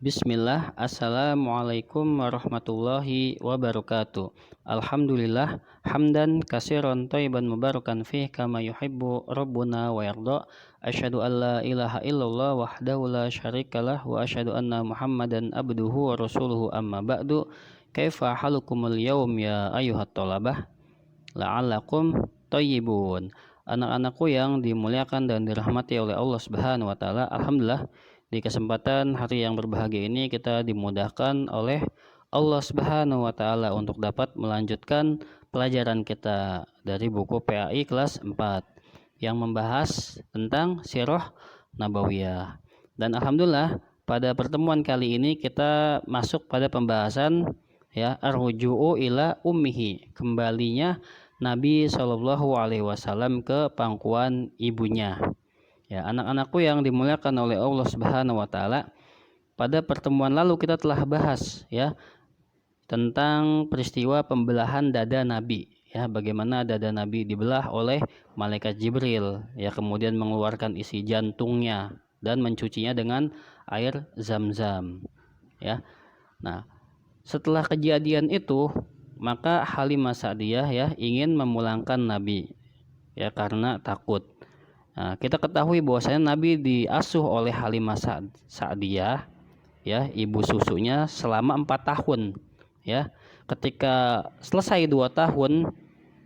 Bismillah, Assalamualaikum warahmatullahi wabarakatuh. Alhamdulillah, hamdan kasiron thayyiban mubarakan fih kama yuhibbu rabbuna wa yarda. Asyhadu an la ilaha illallah wahdahu la syarikalah wa asyhadu anna Muhammadan abduhu wa rasuluhu amma ba'du. Kaifa halukumul yaum ya ayyuhat thalabah? La'allakum thayyibun. Anak-anakku yang dimuliakan dan dirahmati oleh Allah Subhanahu wa taala, alhamdulillah di kesempatan hari yang berbahagia ini kita dimudahkan oleh Allah Subhanahu wa taala untuk dapat melanjutkan pelajaran kita dari buku PAI kelas 4 yang membahas tentang Sirah Nabawiyah. Dan alhamdulillah pada pertemuan kali ini kita masuk pada pembahasan ar-ruju'u ila ummihi, kembalinya Nabi Shallallahu Alaihi Wasallam ke pangkuan ibunya. Ya, anak-anakku yang dimuliakan oleh Allah Subhanahu Wa Taala, pada pertemuan lalu kita telah bahas tentang peristiwa pembelahan dada Nabi. Ya, bagaimana dada Nabi dibelah oleh malaikat Jibril. Ya, kemudian mengeluarkan isi jantungnya dan mencucinya dengan air Zam-Zam. Ya, nah setelah kejadian itu, maka Halimah Sa'diyah ingin memulangkan Nabi karena takut. Nah, kita ketahui bahwasanya Nabi diasuh oleh Halimah Sa'diyah ibu susunya selama 4 tahun. Ketika selesai 2 tahun,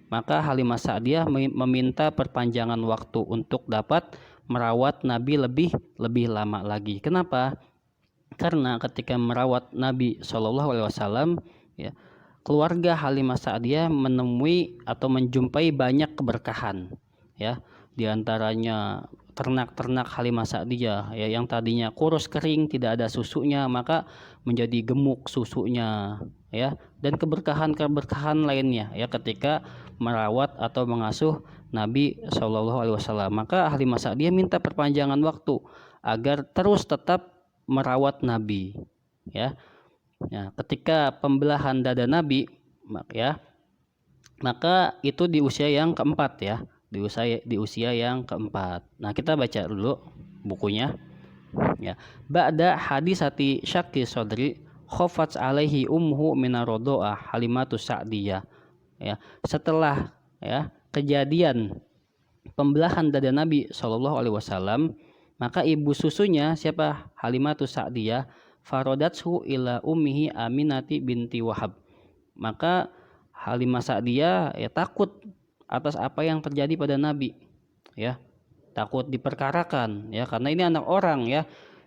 maka Halimah Sa'diyah meminta perpanjangan waktu untuk dapat merawat Nabi lebih lama lagi. Kenapa? Karena ketika merawat Nabi Shallallahu Alaihi Wasallam, keluarga Halimah Sa'diyah menemui atau menjumpai banyak keberkahan. Di antaranya ternak-ternak Halimah Sa'diyah yang tadinya kurus kering, tidak ada susunya, maka menjadi gemuk susunya. Dan keberkahan-keberkahan lainnya ketika merawat atau mengasuh Nabi Shallallahu Alaihi Wasallam. Maka Halimah Sa'diyah minta perpanjangan waktu agar terus tetap merawat Nabi. Ketika pembelahan dada Nabi, maka itu di usia yang keempat di usia yang keempat. Nah, kita baca dulu bukunya. Ba'da hadisati syaqi sodri khafat alaihi umhu minarodoah Halimatus Sa'diyah. Setelah kejadian pembelahan dada Nabi Shallallahu Alaihi Wasallam, maka ibu susunya siapa? Halimatus Sa'diyah farodathu ila ummihi Aminati binti Wahab. Maka Halimah Sa'diyah takut atas apa yang terjadi pada Nabi. Takut diperkarakan karena ini anak orang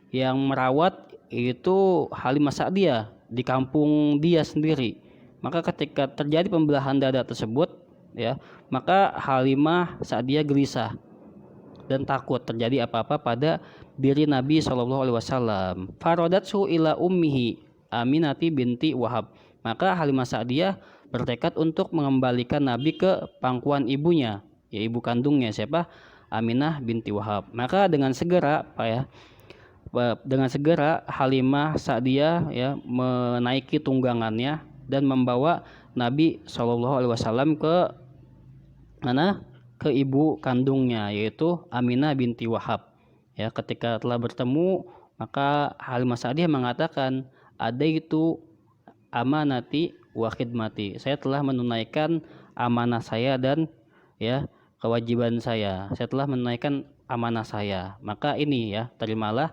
yang merawat itu Halimah Sa'diyah di kampung dia sendiri. Maka ketika terjadi pembelahan dada tersebut maka Halimah Sa'diyah gelisah dan takut terjadi apa-apa pada diri Nabi Shallallahu Alaihi Wasallam. Farodathu ila ummihi Aminati binti Wahab. Maka Halimah Sa'diyah bertekad untuk mengembalikan Nabi ke pangkuan ibunya, ibu kandungnya siapa? Aminah binti Wahab. Maka dengan segera Halimah Sa'diyah menaiki tunggangannya dan membawa Nabi Shallallahu Alaihi Wasallam ke mana? Ke ibu kandungnya, yaitu Aminah binti Wahab. Ketika telah bertemu, maka Halimah Sa'diyah mengatakan, ada itu amanati wa khidmati. Saya telah menunaikan amanah saya dan kewajiban saya. Saya telah menunaikan amanah saya. Maka ini terimalah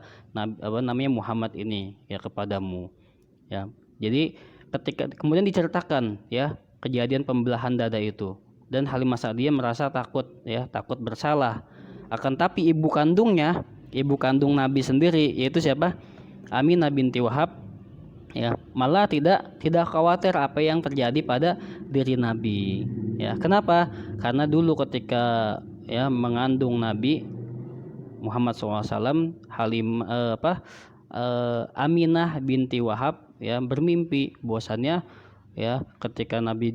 Muhammad ini kepadamu. Jadi ketika kemudian diceritakan kejadian pembelahan dada itu. Dan Halimah Sa'diyah merasa takut bersalah. Akan tapi ibu kandung Nabi sendiri, yaitu siapa? Aminah binti Wahab, malah tidak khawatir apa yang terjadi pada diri Nabi. Kenapa? Karena dulu ketika mengandung Nabi Muhammad SAW, Aminah binti Wahab bermimpi bahwasannya ketika Nabi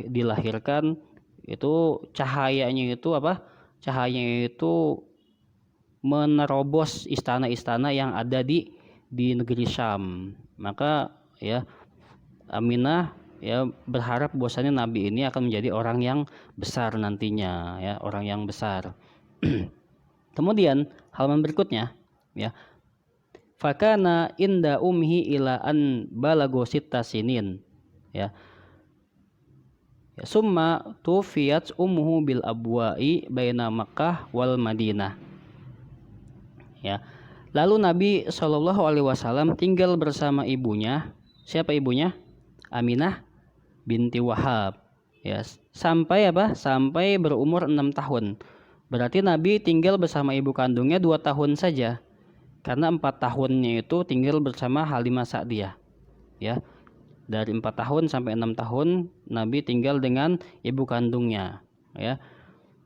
dilahirkan itu cahayanya itu menerobos istana-istana yang ada di negeri Syam. Maka Aminah berharap bahwasanya Nabi ini akan menjadi orang yang besar nantinya, orang yang besar. Kemudian halaman berikutnya fakana inda umhi ila an balago sitta sinin, ya. Summa tufiyat ummuhu bil abwa'i baina Makkah wal Madinah, ya. Lalu Nabi Shallallahu Alaihi Wasallam tinggal bersama ibunya. Siapa ibunya? Aminah binti Wahab, ya, sampai apa? Sampai berumur 6 tahun. Berarti Nabi tinggal bersama ibu kandungnya 2 tahun saja, karena 4 tahunnya itu tinggal bersama Halimah Sa'diyah, ya. Dari 4 tahun sampai 6 tahun Nabi tinggal dengan ibu kandungnya, ya.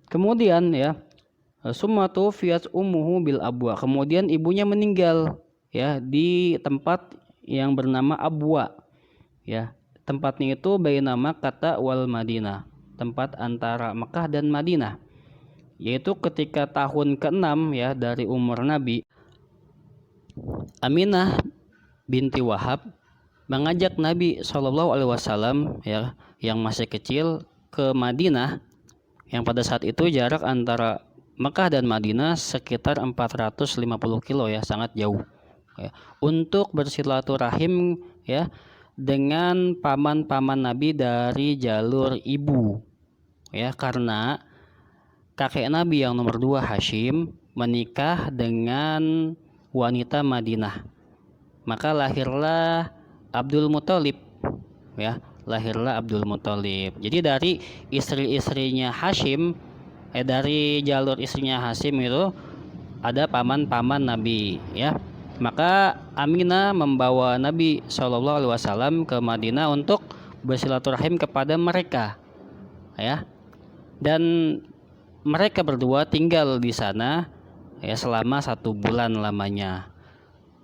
Kemudian, ya, summatu fiyat ummuhu bil abwa, kemudian ibunya meninggal, ya, di tempat yang bernama Abwa, ya. Tempatnya itu baina Makkah wal Madinah, tempat antara Mekah dan Madinah, yaitu ketika tahun ke-6, ya, dari umur Nabi. Aminah binti Wahab mengajak Nabi Shallallahu Alaihi Wasallam, ya, yang masih kecil ke Madinah, yang pada saat itu jarak antara Mekah dan Madinah sekitar 450 kilo, ya, sangat jauh, ya, untuk bersilaturahim, ya, dengan paman-paman Nabi dari jalur ibu, ya, karena kakek Nabi yang nomor 2 Hashim menikah dengan wanita Madinah, maka lahirlah Abdul Muthalib, ya, lahirlah Abdul Muthalib. Jadi dari istri-istrinya Hashim, dari jalur istrinya Hashim itu ada paman-paman Nabi, ya. Maka Aminah membawa Nabi Shallallahu Alaihi Wasallam ke Madinah untuk bersilaturahim kepada mereka, ya. Dan mereka berdua tinggal di sana, ya, selama 1 bulan lamanya.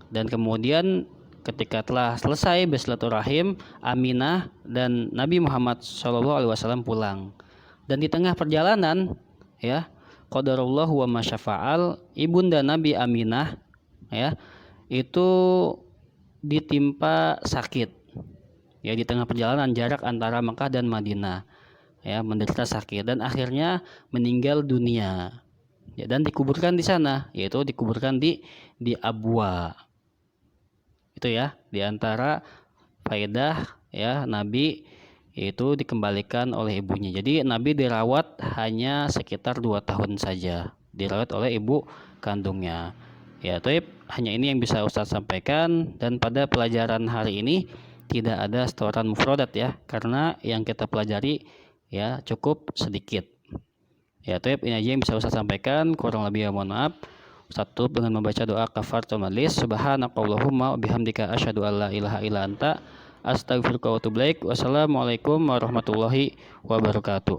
Dan kemudian ketika telah selesai bersilaturahim, Aminah dan Nabi Muhammad SAW pulang. Dan di tengah perjalanan, ya, qadarullah wa masyafa'al, ibunda Nabi Aminah, ya, itu ditimpa sakit, ya, di tengah perjalanan jarak antara Mekah dan Madinah, ya, menderita sakit dan akhirnya meninggal dunia, ya, dan dikuburkan di sana, yaitu dikuburkan di Abwa. Itu, ya, diantara faedah, ya, Nabi itu dikembalikan oleh ibunya. Jadi Nabi dirawat hanya sekitar 2 tahun saja, dirawat oleh ibu kandungnya, ya. Taib, hanya ini yang bisa Ustaz sampaikan, dan pada pelajaran hari ini tidak ada setoran mufradat, ya, karena yang kita pelajari, ya, cukup sedikit, ya. Taib, ini aja yang bisa Ustaz sampaikan, kurang lebih mohon maaf. Ustaz tutup dengan membaca doa kafaratul majlis. Subhanakallahumma wa bihamdika asyhadu an la ilaha illa anta astaghfiruka wa atubu ilaik. Wassalamualaikum warahmatullahi wabarakatuh.